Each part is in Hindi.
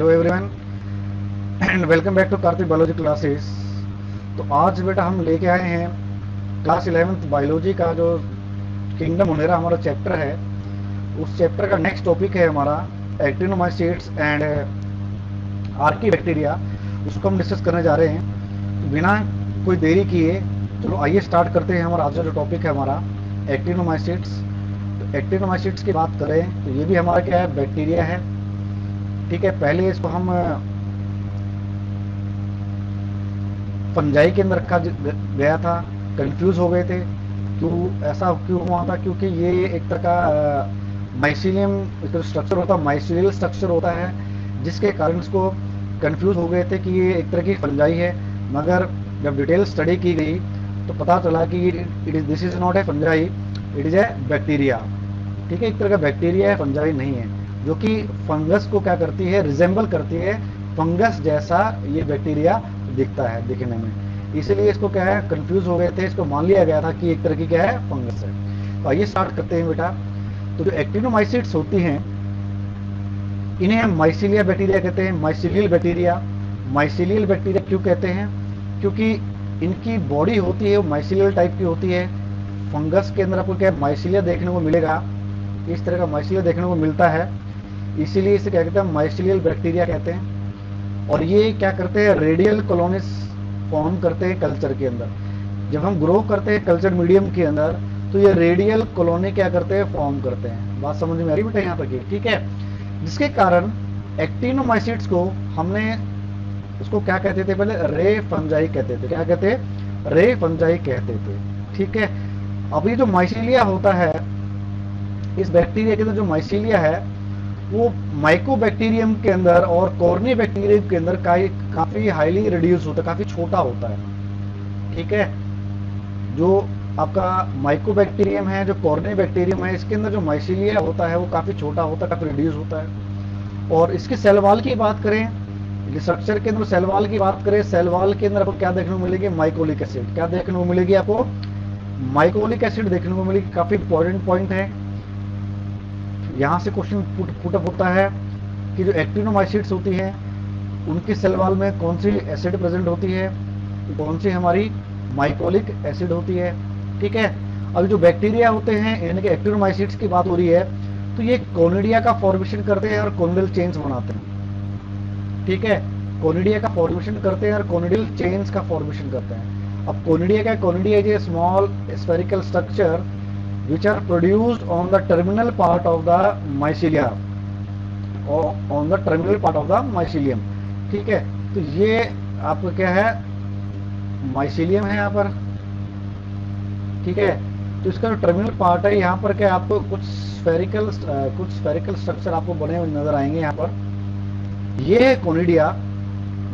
Hello everyone and welcome back to Kartik biology classes. तो आज बेटा हम लेके आए हैं क्लास 11th बायोलॉजी का जो किंगडम मोनेरा हमारा चैप्टर है। उस चैप्टर का नेक्स्ट टॉपिक है हमारा एक्टिनोमाइसीट्स एंड आर्की बैक्टीरिया। उसको हम डिस्कस करने जा रहे हैं। तो बिना कोई देरी किए चलो आइए स्टार्ट करते हैं। हमारा आज का जो टॉपिक है हमारा एक्टिनोमाइसीट्स। तो एक्टिनोमाइसीट्स की बात करें तो ये भी हमारा क्या है, बैक्टीरिया है। ठीक है, पहले इसको हम फंजाई के अंदर रखा गया था, कंफ्यूज हो गए थे। क्यों ऐसा क्यों हुआ था? क्योंकि ये एक तरह का माइसीलियम स्ट्रक्चर होता है, माइसीलियल स्ट्रक्चर होता है, जिसके कारण इसको कंफ्यूज हो गए थे कि ये एक तरह की फंजाई है। मगर जब डिटेल स्टडी की गई तो पता चला कि this is not a fungi, it is a bacteria. ठीक है, एक तरह का बैक्टीरिया है, फंजाई नहीं है, जो कि फंगस को क्या करती है, रिजेंबल करती है। फंगस जैसा ये बैक्टीरिया दिखता है दिखने में, इसलिए इसको क्या है, कंफ्यूज हो गए थे। इसको मान लिया गया था कि एक तरह की क्या है, फंगस है। तो आइए स्टार्ट करते हैं बेटा। तो जो एक्टिनोमाइसीट्स होती हैं इन्हें हम माइसीलिया बैक्टीरिया कहते हैं, माइसीलियल बैक्टीरिया। माइसीलियल बैक्टीरिया क्यों कहते हैं? क्योंकि इनकी बॉडी होती है वो माइसीलियल टाइप की होती है। फंगस के अंदर आपको क्या माइसीलिया देखने को मिलेगा, इस तरह का माइसीलिया देखने को मिलता है, इसीलिए इसे क्या कहते हैं, माइसीलियल बैक्टीरिया कहते हैं। और ये क्या करते हैं, रेडियल कॉलोनीज फॉर्म करते हैं कल्चर के अंदर। जब हम ग्रो करते हैं कल्चर मीडियम के अंदर तो ये रेडियल कॉलोनी क्या करते हैं, फॉर्म करते हैं। बात समझ में आ रही बेटा यहाँ तक? ठीक है, जिसके कारण एक्टिनोमाइसीट्स को हमने उसको क्या कहते थे, पहले रे फंजाई कहते थे। क्या कहते हैं? रे फंजाई कहते थे। ठीक है, अभी जो माइसीलिया होता है, इस बैक्टीरिया के अंदर जो माइसीलिया है वो माइकोबैक्टीरियम के अंदर और कॉर्नी बैक्टीरियम के अंदर काफी हाईली रिड्यूस होता है, काफी छोटा होता है। ठीक है, जो आपका माइकोबैक्टीरियम है, जो कॉर्नी बैक्टीरियम है, इसके अंदर जो माइसीलिया होता है वो काफी छोटा होता है, काफी रिड्यूस होता है। और इसकी सेल वॉल की बात करें, स्ट्रक्चर के अंदर सेल वॉल की बात करें, सेल वॉल के अंदर आपको क्या देखने को मिलेगी, माइकोलिक एसिड। क्या देखने को मिलेगी आपको? माइकोलिक एसिड देखने को मिलेगी। काफी इंपॉर्टेंट पॉइंट है, यहाँ से क्वेश्चन पुटअप होता है कि जो एक्टिनोमाइसीट्स होती हैं उनकी सेल वॉल में कौन सी एसिड प्रेजेंट होती है, कौन सी हमारी माइकोलिक एसिड होती है। ठीक है, अभी जो बैक्टीरिया होते हैं यानी कि एक्टिनोमाइसीट्स की बात हो रही है तो ये कोनिडिया का फॉर्मेशन करते हैं और कोनिडियल चेन्स बनाते हैं। ठीक है, कोनिडिया का फॉर्मेशन करते हैं और कोनिडियल चेन्स का फॉर्मेशन करते हैं। अब कोनिडिया क्या, conidia is a small spherical structure which are produced on the terminal part of the mycelia or on the terminal part of the mycelium। ठीक है, तो ये आपको क्या है, माइसीलियम है यहाँ पर। ठीक है, तो इसका जो टर्मिनल पार्ट है यहाँ पर क्या आपको कुछ स्फेरिकल स्ट्रक्चर आपको बने हुए नजर आएंगे यहाँ पर। ये है कोनिडिया,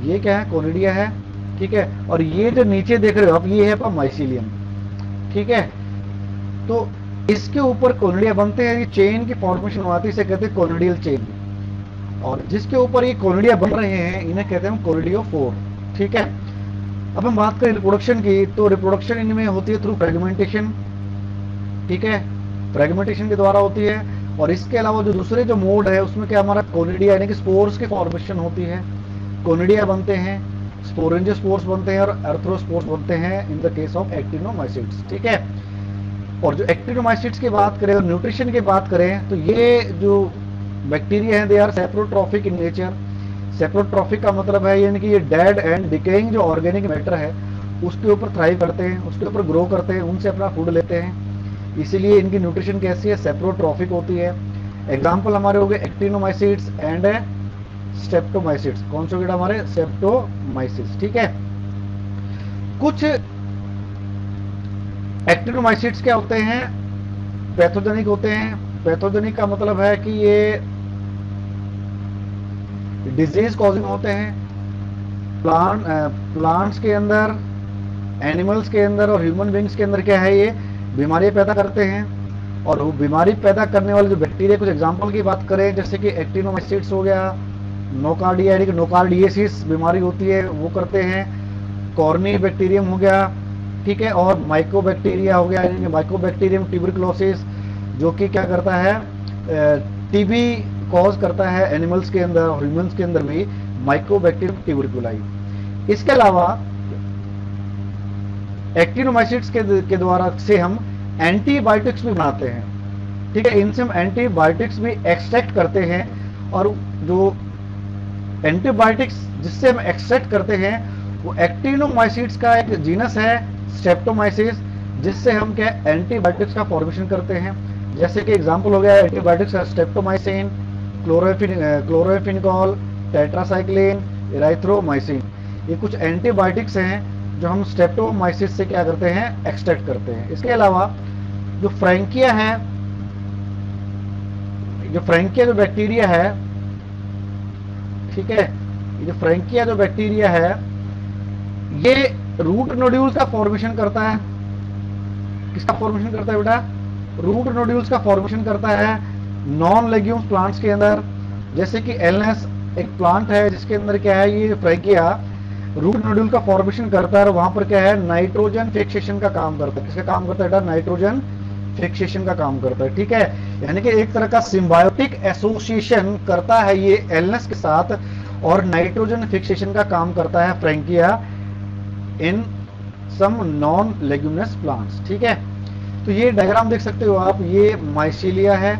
ये क्या है, कोनिडिया है। ठीक है, और ये जो नीचे देख रहे हो आप, ये है आपका माइसीलियम। ठीक है, तो इसके ऊपर कोनिडिया बनते हैं, ये चेन की फॉर्मेशन होती है, इसे कहते हैं कोनिडियल चेन। और जिसके ऊपर ये कोनिडिया बन रहे हैं इन्हें कहते हैं कोनिडियोफोर। ठीक है, अब हम बात करें रिप्रोडक्शन की, तो रिप्रोडक्शन इनमें होती है थ्रू फ्रेगमेंटेशन। ठीक है, फ्रेगमेंटेशन के द्वारा होती है। और इसके अलावा जो दूसरे जो मोड है उसमें क्या हमारा कोनिडिया यानी कि स्पोर्स की फॉर्मेशन होती है, कोनिडिया बनते हैं, स्पोरेंजियोस्पोर्स बनते हैं और एर्थ्रोस्पोर्स बनते हैं इन द केस ऑफ एक्टिनोमाइसीट्स। ठीक है, और जो एक्टिनोमाइसीट्स की बात करें और न्यूट्रिशन की बात करें तो ये जो बैक्टीरिया हैं they are saprotrophic in nature. Saprotrophic का मतलब है यानी कि ये डेड एंड डिकेइंग जो ऑर्गेनिक मैटर है उसके ऊपर थ्राइव करते हैं, उसके ऊपर ग्रो करते हैं, उनसे अपना फूड लेते हैं। इसीलिए इनकी न्यूट्रिशन कैसी है, सेप्रोट्रॉफिक होती है। एग्जाम्पल हमारे हो गए एक्टिनोमाइसीट्स एंड स्टेप्टोमाइसीट्स। कौन से कीड़ा हमारे, स्टेप्टोमाइसीट्स। ठीक है, कुछ एक्टिनोमाइसीट्स क्या होते हैं, पैथोजेनिक होते हैं। पैथोजेनिक का मतलब है कि ये डिजीज कॉजिंग होते हैं। प्लांट्स के अंदर, एनिमल्स के अंदर और ह्यूमन बींग्स के अंदर क्या है, ये बीमारी पैदा करते हैं। और वो बीमारी पैदा करने वाले जो बैक्टीरिया, कुछ एग्जांपल की बात करें जैसे कि एक्टिनोमाइसीट्स हो गया, नोकार्डिया यानी कि नोकार्डिएसिस बीमारी होती है वो करते हैं, कॉर्नी बैक्टीरियम हो गया। ठीक है, और माइकोबैक्टीरिया हो गया यानी कि माइकोबैक्टीरियम ट्यूबरकुलोसिस, जो कि क्या करता है, टीबी कॉज करता है एनिमल्स के अंदर और ह्यूमंस के अंदर भी माइकोबैक्टीरियम ट्यूबरकुलाई। इसके अलावा एक्टिनोमाइसिट्स के द्वारा से हम एंटीबायोटिक्स भी बनाते हैं, ठीक है, इनसे हम एंटीबायोटिक्स भी एक्सट्रैक्ट करते हैं। और जो एंटीबायोटिक्स जिससे हम एक्सट्रैक्ट करते हैं वो एक्टिनोमाइसिट्स का एक जीनस है स्ट्रेप्टोमाइसिस, जिससे हम क्या एंटीबायोटिक्स का फॉर्मेशन करते हैं। जैसे कि एग्जांपल हो गया एंटीबायोटिक्स का स्ट्रेप्टोमाइसिन, क्लोरोफिनिकॉल, टेट्रासाइक्लिन, इराइथ्रोमाइसिन। ये कुछ एंटीबायोटिक्स हैं जो हम स्ट्रेप्टोमाइसिस से क्या करते हैं, एक्सट्रैक्ट करते हैं। इसके अलावा जो फ्रैंकिया है, जो फ्रैंकिया जो बैक्टीरिया है, ठीक है, ये जो फ्रैंकिया जो बैक्टीरिया है ये रूट नोड्यूल्स का फॉर्मेशन करता है। किसका फॉर्मेशन करता है बेटा? रूट नोड्यूल्स का फॉर्मेशन करता है नॉन लेग्यूम्स प्लांट्स के अंदर। जैसे कि एलनेस एक प्लांट है जिसके अंदर क्या है, ये फ्रैंकिया रूट नोड्यूल का फॉर्मेशन करता है और वहां पर क्या है, नाइट्रोजन फिक्सेशन का काम करता है। किसका काम करता है बेटा? नाइट्रोजन फिक्सेशन का काम करता है, ठीक है। यानी कि एक तरह का सिम्बायोटिक एसोसिएशन करता है ये एलनेस के साथ और नाइट्रोजन फिक्सेशन का काम करता है फ्रैंकिया इन सम नॉन लेग्यूमिनस प्लांट्स, ठीक है। तो ये डायग्राम देख सकते हो आप, ये माइसीलिया है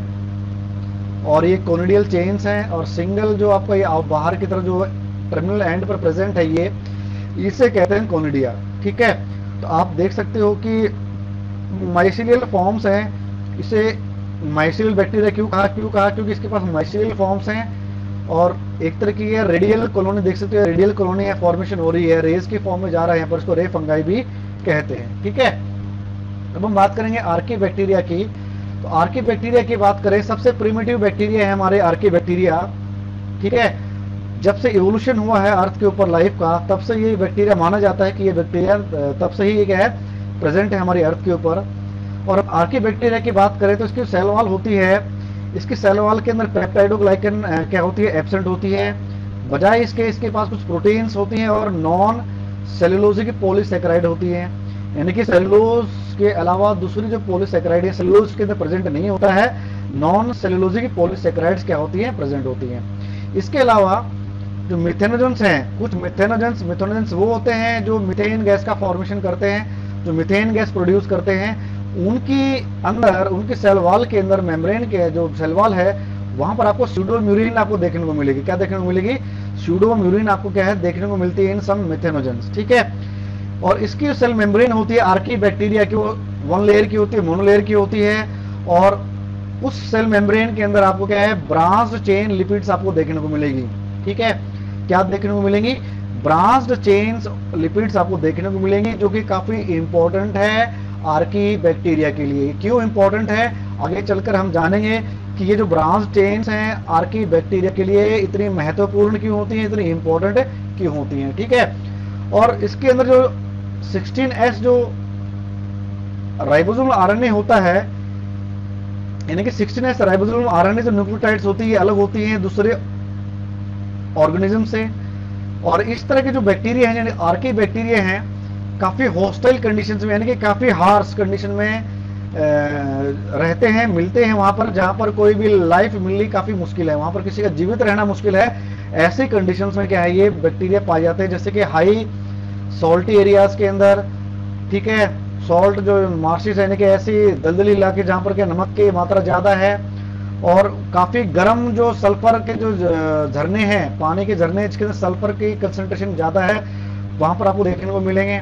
और ये कोनिडियल चेन्स हैं और सिंगल जो आपका ये बाहर की तरफ जो टर्मिनल एंड पर प्रेजेंट है ये इसे कहते हैं कोनिडिया, ठीक है। तो आप देख सकते हो कि माइसीलियल फॉर्म्स हैं। इसे माइसीलियल बैक्टीरिया क्यों कहा? क्योंकि इसके पास माइसीलियल फॉर्म्स हैं और एक तरह की ये रेडियल कॉलोनी देख सकते हो, रेडियल कॉलोनी है फॉर्मेशन हो रही है, रेस की फॉर्म में जा रहा है, यहाँ पर इसको रे फंगाई भी कहते हैं, ठीक है। अब हम बात करेंगे आर्की बैक्टीरिया की। तो आर्की बैक्टीरिया की बात करें, सबसे प्रिमिटिव बैक्टीरिया है हमारे आर्की बैक्टीरिया, ठीक है। जब से इवोल्यूशन हुआ है अर्थ के ऊपर लाइफ का, तब से ये बैक्टीरिया माना जाता है कि ये बैक्टीरिया तब से ही ये क्या है, प्रेजेंट है हमारी अर्थ के ऊपर। और आर्की बैक्टीरिया की बात करें तो इसकी सेल वॉल होती है, इसकी सेल वॉल के अंदर पेप्टाइडोग्लाइकन क्या होती है, एब्सेंट होती है। बजाय इसके पास कुछ प्रोटीन्स होती हैं और नॉन सेलुलोजिक पॉलीसेकेराइड होती है। यानी कि सेलुलोज के अलावा दूसरी जो पॉलीसेकेराइड है सेलुलोज के अंदर प्रेजेंट नहीं होता है, नॉन सेलुलोजिक पॉलीसेकेराइड्स क्या होती हैं, प्रेजेंट होती हैं। इसके अलावा जो मिथेनोजेंस हैं, कुछ मिथेनोजेंस वो होते हैं जो मीथेन गैस का फॉर्मेशन करते हैं, जो मीथेन गैस प्रोड्यूस करते हैं। उनकी अंदर, उनके सेल वॉल के अंदर, मेम्ब्रेन के जो सेल वॉल है वहां पर आपको स्यूडोम्यूरिन आपको देखने को मिलेगी। क्या देखने को मिलेगी? स्यूडोम्यूरिन आपको क्या है, देखने को मिलती है इन सम मिथेनोजेंस, ठीक है। और इसकी जो सेल मेम्ब्रेन होती है आर्की बैक्टीरिया की, वो वन लेयर की होती है, मोनोलेयर की होती है। और उस सेल मेम्ब्रेन के अंदर आपको क्या है, ब्रांच्ड चेन लिपिड्स आपको देखने को मिलेगी, ठीक है। क्या देखने को मिलेंगी? ब्रांच्ड चेन्स लिपिड्स आपको देखने को मिलेंगी, जो कि काफी इंपॉर्टेंट है आर्की बैक्टीरिया के लिए। क्यों इंपॉर्टेंट है आगे चलकर हम जानेंगे कि ये जो ब्रांच चेन्स हैं आर्की बैक्टीरिया के लिए इतनी महत्वपूर्ण क्यों होती हैं, इतनी इंपॉर्टेंट क्यों होती हैं, ठीक है। और इसके अंदर जो 16S जो राइबोसोमल आरएनए होता है, यानी कि 16S राइबोसोमल आरएनए जो न्यूक्लियोटाइड्स होती है अलग होती हैं दूसरे ऑर्गेनिज्म से। और इस तरह के जो बैक्टीरिया हैं, यानी आर्की बैक्टीरिया हैं, काफी हॉस्टाइल कंडीशंस में, यानी कि काफी हार्श कंडीशन में रहते हैं, मिलते हैं वहां पर जहां पर कोई भी लाइफ मिलनी काफी मुश्किल है, वहां पर किसी का जीवित रहना मुश्किल है। ऐसी कंडीशंस में क्या है, ये बैक्टीरिया पाए जाते हैं, जैसे कि हाई सॉल्टी एरियाज के अंदर, ठीक है। सॉल्ट जो मार्शिस यानी कि ऐसी दलदली इलाके जहां पर क्या नमक की मात्रा ज्यादा है, और काफी गर्म जो सल्फर के जो झरने हैं, पानी के झरने जिसके अंदर सल्फर की कंसंट्रेशन ज्यादा है, वहां पर आपको देखने को मिलेंगे,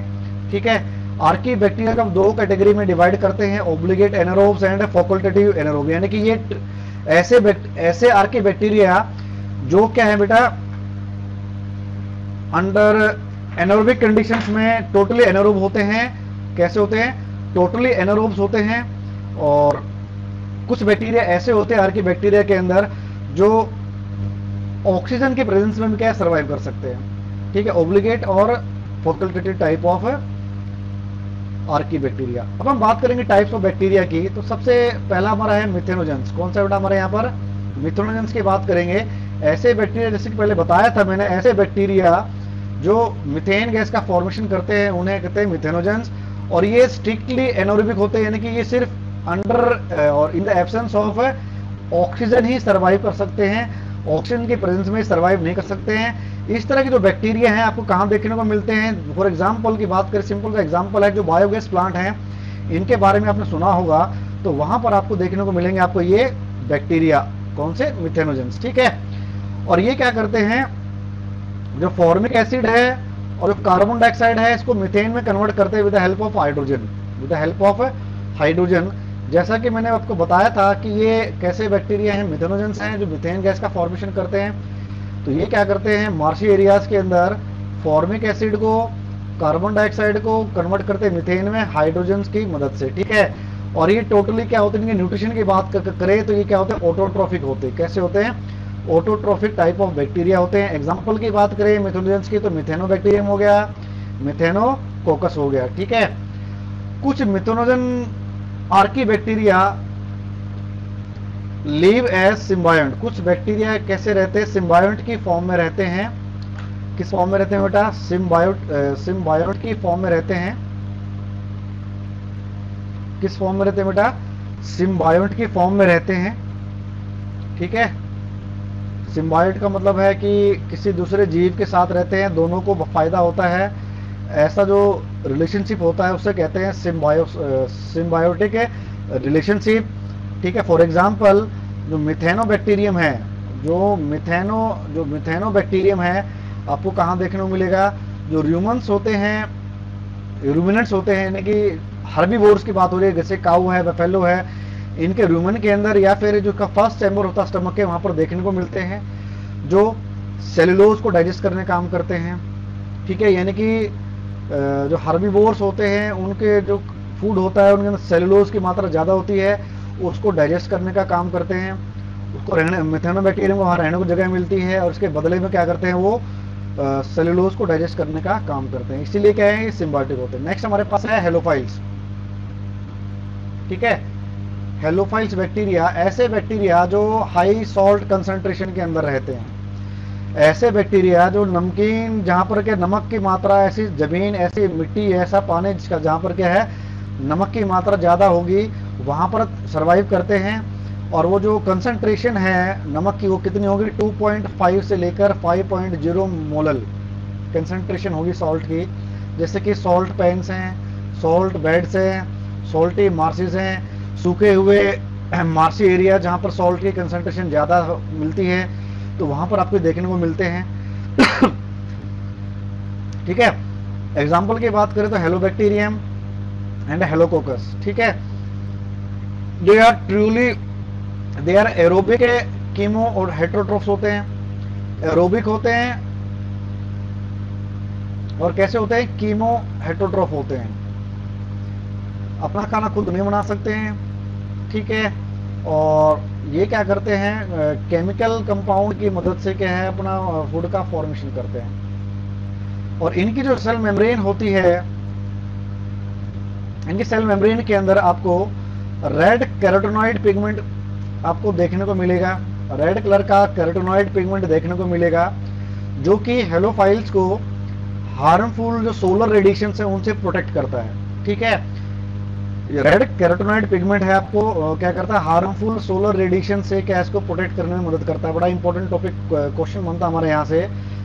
ठीक है। आर्की बैक्टीरिया को दो कैटेगरी में डिवाइड करते हैं, obligate anaerobes and facultative anaerobe. यानी कि ये ऐसे आर्की बैक्टीरिया जो क्या है बेटा, अंडर एनारोबिक कंडीशंस में टोटली एनारोब होते हैं। कैसे होते हैं? टोटली एनारोब्स होते हैं। और कुछ बैक्टीरिया ऐसे होते हैं आर्की बैक्टीरिया के अंदर जो ऑक्सीजन के प्रेजेंस में भी क्या सर्वाइव कर सकते हैं, ठीक है। ओब्लिगेट और facultative type of Archie bacteria. अब हम बात करेंगे टाइप्स ऑफ बैक्टीरिया की। तो सबसे पहला हमारा है मिथेनोजेंस। कौन सा बेटा हमारे यहाँ पर? मिथेनोजेंस की बात करेंगे। ऐसे बैक्टीरिया, जैसे कि पहले बताया था मैंने, ऐसे बैक्टीरिया जो मिथेन गैस का फॉर्मेशन करते हैं उन्हें कहते हैं मिथेनोजेंस। और ये स्ट्रिक्टली एनारोबिक होते हैं, यानी कि ये सिर्फ अंडर और in the absence of oxygen he survive कर सकते हैं, ऑक्सीजन के प्रेजेंस में सर्वाइव नहीं कर सकते हैं। इस तरह के जो बैक्टीरिया हैं आपको कहाँ देखने को मिलते हैं? फॉर एग्जाम्पल की बात करें, सिंपल सा एग्जाम्पल है जो बायोगैस प्लांट हैं, इनके बारे में आपने सुना होगा, तो वहां पर आपको देखने को मिलेंगे आपको ये बैक्टीरिया, कौन से? मिथेनोजेंस, ठीक है। और ये क्या करते हैं, जो फॉर्मिक एसिड है और जो कार्बन डाइऑक्साइड है इसको मीथेन में कन्वर्ट करते हैं with the help of hydrogen, with the help of hydrogen. जैसा कि मैंने आपको बताया था कि ये कैसे बैक्टीरिया हैं, मिथेनोजेंस हैं, जो मीथेन गैस का फॉर्मेशन करते हैं। तो ये क्या करते हैं, मार्शी एरियाज के अंदर फॉर्मिक एसिड को, कार्बन डाइऑक्साइड को कन्वर्ट करते हैं मीथेन में हाइड्रोजन की मदद से, ठीक है। और ये टोटली क्या होते हैं, इनके न्यूट्रिशन की बात करें तो ये क्या होते हैं, ऑटोट्रोफिक होते हैं। कैसे होते हैं? ऑटोट्रोफिक टाइप ऑफ बैक्टीरिया होते हैं। एग्जांपल की बात करें मिथेनोजेंस की तो मिथेनोबैक्टीरियम हो गया, मिथेनोकोकस हो गया, ठीक है। कुछ methanogen archaebacteria live as symbiont. कुछ बैक्टीरिया कैसे रहते हैं? सिम्बायोंट की फॉर्म में रहते हैं। किस फॉर्म में रहते हैं बेटा? सिम्बायोंट की फॉर्म में रहते हैं। किस फॉर्म में रहते हैं बेटा? सिम्बायोंट की फॉर्म में रहते हैं, ठीक है। सिम्बायोट का मतलब है कि किसी दूसरे जीव के साथ रहते हैं, दोनों को फायदा होता है, ऐसा जो रिलेशनशिप होता है उसे कहते हैं सिम्बायोटिक रिलेशनशिप, ठीक है। फॉर एग्जांपल जो मिथेनोबैक्टीरियम है, जो मिथेनोबैक्टीरियम है आपको कहाँ देखने को मिलेगा? जो र्यूमेंट्स होते हैं, रूमिनेंट्स होते हैं, यानी कि हर्बीवोर्स की बात हो रही है, जैसे काऊ है, बफेलो है, इनके रूमेन के अंदर या फिर जो का फर्स्ट चैम्बर होता है स्टमक के, वहां पर देखने को मिलते हैं, जो सेलुलोज को डाइजेस्ट करने का काम करते हैं, ठीक है। यानी कि जो हर्बीवोर्स होते हैं उनके जो फूड होता है उनके अंदर सेलुलोज की मात्रा ज़्यादा होती है, उसको डाइजेस्ट करने का काम करते हैं। उसको रहने, मिथेनोबैक्टीरियम को वहाँ रहने को जगह मिलती है और उसके बदले में क्या करते हैं, वो सेलुलोज को डाइजेस्ट करने का काम करते हैं। इसीलिए क्या है, ये सिम्बायोटिक होते हैं। नेक्स्ट हमारे पास है हेलोफाइल्स, ठीक है। हेलोफाइल्स बैक्टीरिया, ऐसे बैक्टीरिया जो हाई सॉल्ट कंसंट्रेशन के अंदर रहते हैं, ऐसे बैक्टीरिया जो नमकीन, जहां पर क्या नमक की मात्रा, ऐसी जमीन, ऐसी मिट्टी, ऐसा पानी जिसका जहां पर क्या है नमक की मात्रा ज्यादा होगी, वहां पर सरवाइव करते हैं। और वो जो कंसंट्रेशन है नमक की वो कितनी होगी? 2.5 से लेकर 5.0 मोलल कंसंट्रेशन होगी सॉल्ट की। जैसे कि सॉल्ट पैन्स हैं, सॉल्ट बेड्स हैं, सॉल्टी मार्सेस हैं, सूखे हुए मार्सी एरिया जहां पर सॉल्ट की कंसंट्रेशन ज्यादा मिलती है, तो वहां पर आपको देखने को मिलते हैं, ठीक है। एग्जाम्पल की बात करें तो हेलोबैक्टीरियम एंड हेलोकोकस, ठीक है। दे आर एरोबिक कीमो और हेटरोट्रोफ्स होते हैं, एरोबिक होते हैं और कैसे होते हैं, कीमो हेटरोट्रोफ होते हैं। अपना खाना खुद नहीं बना सकते हैं, ठीक है। और ये क्या करते हैं, केमिकल कंपाउंड की मदद से क्या है अपना फूड का फॉर्मेशन करते हैं। और इनकी जो सेल मेम्ब्रेन होती है, इनकी सेल मेम्ब्रेन के अंदर आपको रेड कैरोटीनॉइड पिगमेंट आपको देखने को मिलेगा, रेड कलर का कैरोटीनॉइड पिगमेंट देखने को मिलेगा, जो कि हेलोफाइल्स को हार्मफुल जो सोलर रेडिएशन है उनसे प्रोटेक्ट करता है, ठीक है। रेड कैरोटीनॉइड पिगमेंट है आपको क्या करता है, हार्मफुल सोलर रेडिएशन से क्या इसको प्रोटेक्ट करने में मदद करता है। बड़ा इंपॉर्टेंट टॉपिक क्वेश्चन बनता है हमारे यहाँ से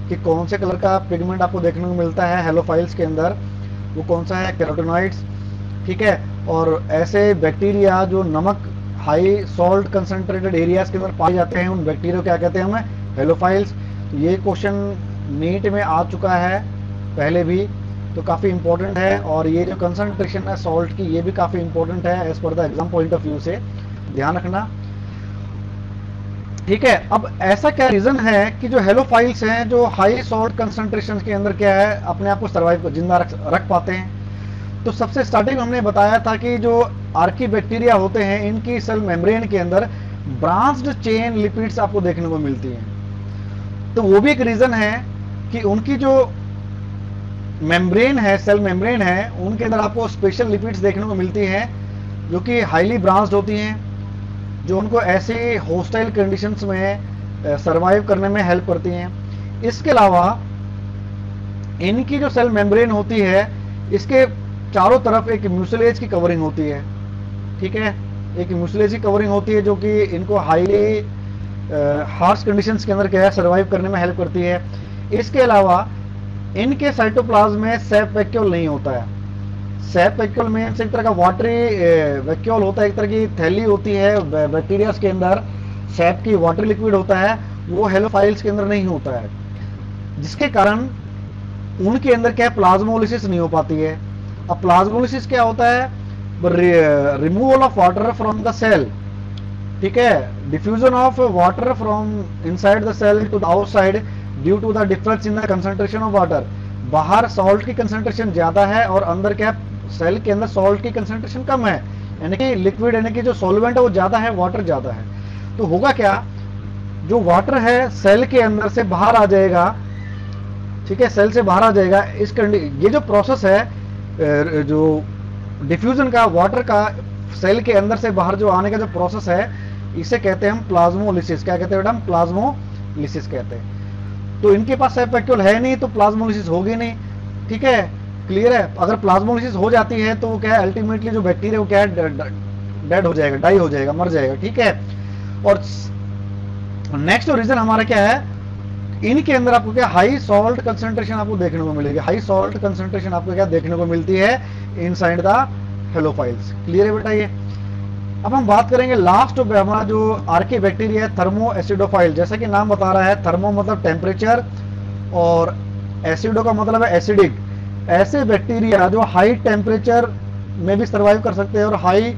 कि कौन से कलर का पिगमेंट आपको देखने को मिलता है हेलोफाइल्स के अंदर, वो कौन सा है, कैरोटीनॉइड्स, ठीक है। और ऐसे बैक्टीरिया जो नमक हाई सॉल्ट कंसंट्रेटेड एरियाज के अंदर पाए जाते हैं, उन बैक्टीरिया को क्या कहते हैं हमें, हेलोफाइल्स। ये क्वेश्चन नीट में आ चुका है पहले भी, तो काफी इंपॉर्टेंट है। और ये जो कंसंट्रेशन है सॉल्ट की, ये भी काफी इंपॉर्टेंट है as per the exam point of view से, ध्यान रखना, ठीक है। अब ऐसा क्या रीजन है कि जो हेलोफाइल्स हैं जो हाई सॉल्ट कंसंट्रेशन के अंदर क्या है अपने आप को सर्वाइव जिंदा रख पाते हैं? तो सबसे स्टार्टिंग में हमने बताया था कि जो आर्की बैक्टीरिया होते हैं इनकी सेल मेम्ब्रेन के अंदर ब्रांच्ड चेन लिपिड्स आपको देखने को मिलती हैं। तो वो भी एक रीजन है कि उनकी जो मेम्ब्रेन है, सेल मेम्ब्रेन है, उनके अंदर आपको स्पेशल लिपिड्स देखने को मिलती हैं जो कि हाईली ब्रांच्ड होती हैं, जो उनको ऐसे हॉस्टाइल कंडीशंस में सरवाइव करने में हेल्प करती हैं। इसके अलावा इनकी जो सेल मेम्ब्रेन होती है, इसके चारों तरफ एक म्यूसिलेज की कवरिंग होती है, ठीक है। एक म्यूसिलेजी कवरिंग होती है जो कि इनको हाईली हार्श कंडीशंस के अंदर क्या है सर्वाइव करने में हेल्प करती है। इसके अलावा इनके साइटोप्लाज्म में सेप वैक्यूल नहीं होता है। सेप वैक्यूल में एक तरह का वाटरी वैक्यूल होता है, एक तरह की थैली होती है बैक्टीरिया के अंदर, सेप की वाटर लिक्विड होता है, वो हेलोफाइल्स के अंदर नहीं होता है, जिसके कारण उनके अंदर क्या है प्लाज्मोलिसिस नहीं हो पाती है। अब प्लाज्मोलिसिस क्या होता है, removal of water from the cell, ठीक है, diffusion of water from inside the cell to the outside due to the difference in the concentration of water. बाहर सॉल्ट की कंसंट्रेशन ज्यादा है और अंदर क्या सेल के अंदर सॉल्ट की कंसंट्रेशन कम है, यानी कि लिक्विड यानी कि जो सॉल्वेंट है वो ज्यादा है, वाटर ज्यादा है। तो होगा क्या, जो वाटर है सेल के अंदर से बाहर आ जाएगा, ठीक है, सेल से बाहर आ जाएगा। ये जो प्रोसेस है जो डिफ्यूजन का वाटर का सेल के अंदर से बाहर जो आने का जो प्रोसेस है, इसे कहते हैं हम प्लाज्मोलिसिस। क्या कहते हैं बेटा, हम प्लाज्मोलिसिस कहते हैं। तो इनके पास सेप वैक्यूल है नहीं तो प्लाज्मोलिसिस होगी नहीं, ठीक है, क्लियर है। अगर प्लाज्मोलिसिस हो जाती है तो क्या है अल्टीमेटली जो बैक्टीरिया वो क्या है डेड हो जाएगा, डाई हो जाएगा, मर जाएगा, ठीक है। और नेक्स्ट रीजन हमारा क्या है, इनके अंदर आपको क्या हाई सॉल्ट कंसंट्रेशन आपको देखने को मिलेगी, हाई सॉल्ट कंसंट्रेशन आपको क्या देखने को मिलती है इनसाइड द हेलोफाइल्स। क्लियर है बेटा ये। अब हम बात करेंगे लास्ट हमारा जो आर्की बैक्टीरिया है थर्मो एसिडोफाइल। जैसा कि नाम बता रहा है, थर्मो मतलब टेम्परेचर और एसिडो का मतलब है एसिडिक। ऐसे बैक्टीरिया जो हाई टेम्परेचर में भी सर्वाइव कर सकते हैं और हाई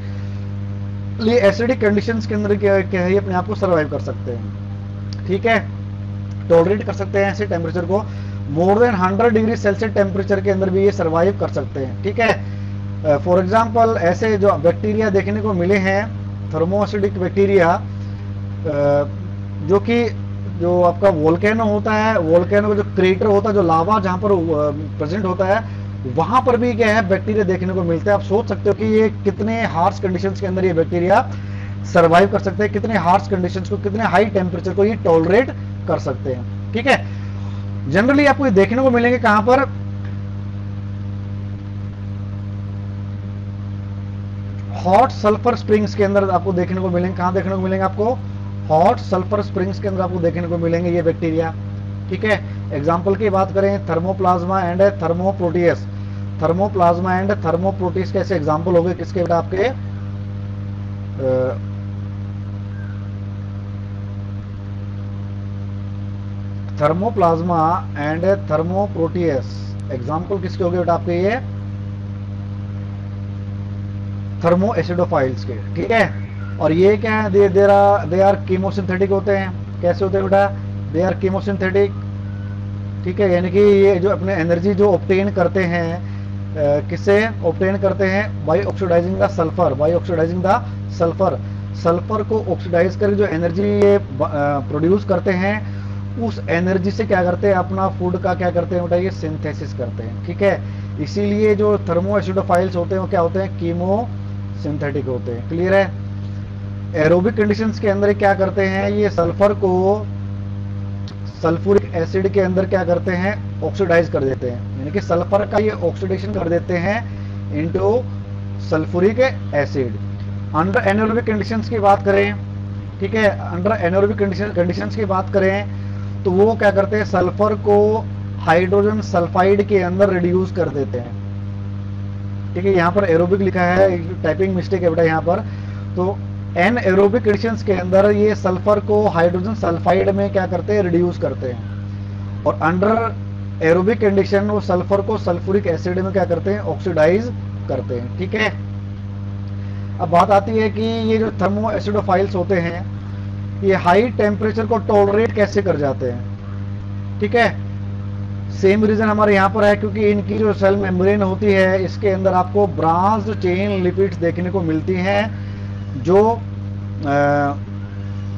एसिडिक कंडीशंस के अंदर क्या है अपने आप को सर्वाइव कर सकते हैं, ठीक है, टॉलरेट कर सकते हैं ऐसे टेम्परेचर को। More than 100 degree Celsius temperature के अंदर भी ये सर्वाइव कर सकते हैं, ठीक है। फॉर एग्जांपल ऐसे जो बैक्टीरिया देखने को मिले हैं थर्मोएसिडिक बैक्टीरिया, जो कि जो आपका वोल्केनो होता है, वोल्केनो का जो क्रेटर होता है, जो लावा जहां पर प्रेजेंट होता है, वहां पर भी क्या है बैक्टीरिया देखने को मिलते हैं। आप सोच सकते हो कि ये कितने हार्श कंडीशंस के अंदर ये बैक्टीरिया सर्वाइव कर सकते हैं, कितने हार्श कंडीशंस को, कितने हाई टेम्परेचर को ये टॉलरेट कर सकते हैं, ठीक है। जनरली आपको ये देखने को मिलेंगे कहां पर, हॉट सल्फर स्प्रिंग्स के अंदर आपको देखने को मिलेंगे। कहां देखने को मिलेंगे आपको, हॉट सल्फर स्प्रिंग्स के अंदर आपको देखने को मिलेंगे ये बैक्टीरिया, ठीक है। एग्जांपल की बात करें, थर्मोप्लाज्मा एंड थर्मोप्रोटियस। थर्मोप्लाज्मा एंड थर्मोप्रोटियस कैसे एग्जांपल हो गए किसके बेटा, आपके थर्मोप्लाज्मा एंड थर्मोप्रोटियस एग्जांपल किसके हो गए बेटा आपके, ये थर्मो एसिडोफाइल्स के, ठीक है। और ये क्या है, दे आर कीमोसिंथेटिक होते हैं। कैसे होते हैं बेटा, दे आर कीमोसिंथेटिक, ठीक है, यानी कि ये जो अपने एनर्जी जो ऑब्टेन करते हैं, किससे ऑब्टेन करते हैं, by oxidising the sulphur, by oxidising the sulphur. Sulphur को ऑक्सीडाइज करके जो एनर्जी ये प्रोड्यूस करते हैं, उस एनर्जी से क्या करते हैं, अपना फूड का क्या करते हैं बेटा, ये सिंथेसिस करते हैं, ठीक है। इसीलिए जो थर्मो एसिडोफाइल्स होते हैं वो क्या होते हैं, कीमो सिंथेटिक होते हैं, क्लियर है। एरोबिक कंडीशंस के अंदर क्या करते हैं, ये सल्फर को सल्फ्यूरिक एसिड के अंदर क्या करते हैं, ऑक्सीडाइज कर देते हैं, यानी कि सल्फर का ये ऑक्सीडेशन कर देते हैं into sulphuric acid. Under anaerobic conditions की बात करें, ठीक है, अंडर एनारोबिक कंडीशंस की बात करें तो वो क्या करते हैं, सल्फर को हाइड्रोजन सल्फाइड के अंदर रिड्यूस कर देते हैं, ठीक है। यहाँ पर एरोबिक लिखा है, टाइपिंग मिस्टेक है बेटा यहाँ पर। तो एन एरोबिक कंडीशंस के अंदर ये सल्फर को हाइड्रोजन सल्फाइड में क्या करते हैं, रिड्यूस करते हैं। और अंडर एरोबिक कंडीशन वो सल्फर को सल्फ्यूरिक एसिड में क्या करते हैं, ऑक्सीडाइज करते हैं, ठीक है। अब बात आती है कि ये जो थर्मो एसिडोफाइल्स होते हैं ये हाई टेम्परेचर को टॉलरेट कैसे कर जाते हैं, ठीक है। सेम रीजन हमारे यहाँ पर है, क्योंकि इनकी जो सेल मेम्ब्रेन होती है इसके अंदर आपको ब्रांच्ड चेन लिपिड्स देखने को मिलती हैं, जो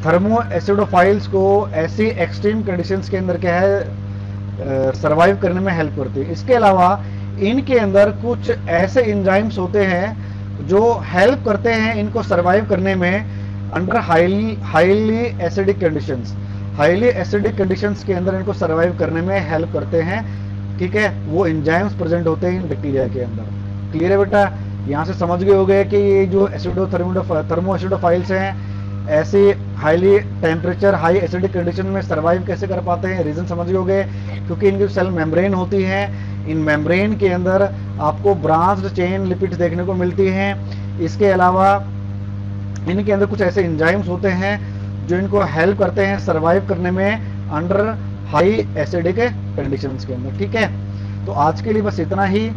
थर्मो एसिडोफाइल्स को ऐसी एक्सट्रीम कंडीशंस के अंदर क्या है सरवाइव करने में हेल्प करती है। इसके अलावा इनके अंदर कुछ ऐसे एंजाइम्स होते हैं जो हेल्प करते हैं इनको सरवाइव करने में under highly acidic conditions. Highly acidic conditions के अंदर इनको सरवाइव करने में हेल्प करते हैं, ठीक है। वो एंजाइम्स प्रेजेंट होते हैं इन बैक्टीरिया के अंदर, क्लियर है बेटा। यहाँ से समझ गए होंगे कि ये जो एसिडो थर्मो एसिडोफाइल्स हैं, ऐसे highly temperature high acidic condition में सर्वाइव कैसे कर पाते हैं। रीजन समझ गए होंगे, क्योंकि इनकी सेल मेम्ब्रेन होती है, इन मेम्ब्रेन के अंदर आपको ब्रांच्ड चेन लिपिड्स देखने को मिलती हैं। इसके अलावा इनके अंदर कुछ ऐसे एंजाइम्स होते हैं जो इनको हेल्प करते हैं सर्वाइव करने में अंडर हाई एसिडिक कंडीशंस के अंदर। ठीक है, तो आज के लिए बस इतना ही।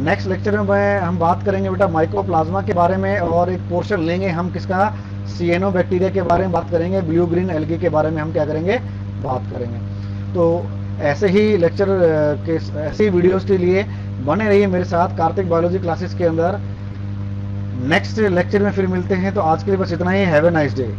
नेक्स्ट लेक्चर में हम बात करेंगे बेटा माइकोप्लाज्मा के बारे में, और एक पोर्शन लेंगे हम किसका, सिएनो बैक्टीरिया के बारे में बात करेंगे, ब्लू ग्रीन एल्गी के बारे में हम क्या करेंगे, बात करेंगे। तो ऐसे ही लेक्चर के ऐसे ही वीडियोस के लिए बने रहिए मेरे साथ कार्तिक बायोलॉजी क्लासेस के अंदर। नेक्स्ट लेक्चर में फिर मिलते हैं, तो आज के लिए बस इतना ही। Have a nice day.